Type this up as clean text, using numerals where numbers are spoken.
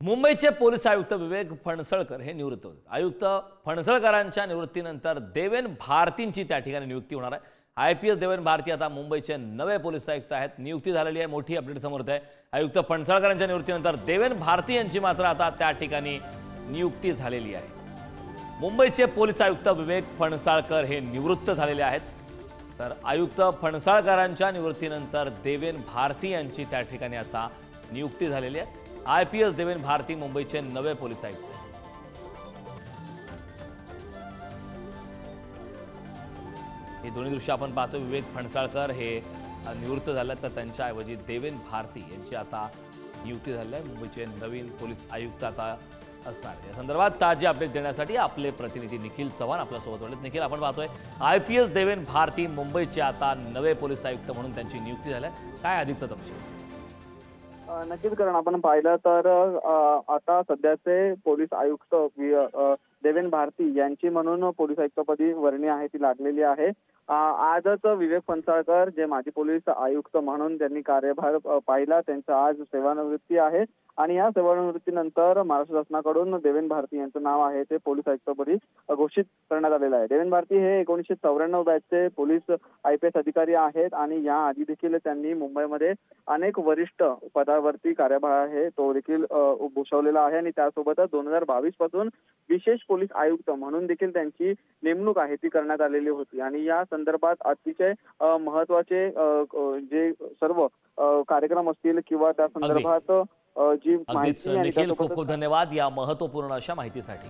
मुंबईचे पोलीस आयुक्त विवेक फणसळकर हे निवृत्त होते। आयुक्त फणसळकरांच्या निवृत्तीनंतर देवेन भारतींची त्या ठिकाणी नियुक्ती होणार आहे। आयपीएस देवेन भारती आता मुंबईचे नवे पोलीस आयुक्त आहेत। नियुक्ती झालेली आहे। मोठी अपडेट समोर आहे। आयुक्त फणसळकरांच्या निवृत्तीनंतर देवेन भारती यांची मात्र आता त्या ठिकाणी नियुक्ती झालेली आहे। मुंबईचे पोलीस आयुक्त विवेक फणसळकर हे निवृत्त झालेले आहेत। तर आयुक्त फणसळकरांच्या निवृत्तीनंतर देवेन भारती यांची त्या ठिकाणी आता नियुक्ती झालेली आहे। आयपीएस देवेन भारती मुंबईचे नवे पोलीस आयुक्त। हे दोन्ही दृश्य आपण पाहतो। विवेक फणसळकर हे निवृत्त झाले तर त्यांच्या ऐवजी देवेन भारती यांची आता नियुक्ती झाली आहे। मुंबईचे नवीन पोलीस आयुक्त आता असणार। या संदर्भात ताजी अपडेट देण्यासाठी आपले प्रतिनिधी निखिल चव्हाण आपल्या सोबत आहेत। निखिल, आपण पाहतोय आयपीएस देवेन भारती मुंबईचे आता नवे पोलीस आयुक्त म्हणून त्यांची नियुक्ती झाली आहे। काय अधिकचा तपशील? नक्कीच, कारण आपण पाहिलं तर आता सध्याचे पोलीस आयुक्त देवेन भारती यांची म्हणून पोलीस आयुक्तपदी वर्णी आहे ती लागलेली आहे। आजच विवेक फणसळकर जे माजी पोलीस आयुक्त म्हणून त्यांनी कार्यभार पाहिला, त्यांचं आज सेवानिवृत्ती आहे आणि या सेवानिवृत्तीनंतर महाराष्ट्र शासनाकडून देवेन भारती यांचं नाव आहे ते पोलीस आयुक्तपदी घोषित करण्यात आलेलं आहे। देवेन भारती हे 1994 बॅचचे पोलीस आयपीएस अधिकारी आहेत आणि या आधी देखील त्यांनी मुंबईमध्ये अनेक वरिष्ठ पदावरती कार्यभार आहे तो देखील भूषवलेला आहे आणि त्यासोबतच 2022 पासून विशेष पोलीस आयुक्त म्हणून देखील त्यांची नेमणूक आहे ती करण्यात आलेली होती आणि या संदर्भात अतिशय महत्त्वाचे जे सर्व कार्यक्रम असतील किंवा त्या संदर्भात जी माहिती। निखिल, खूप खूप धन्यवाद या महत्त्वपूर्ण अशा माहितीसाठी।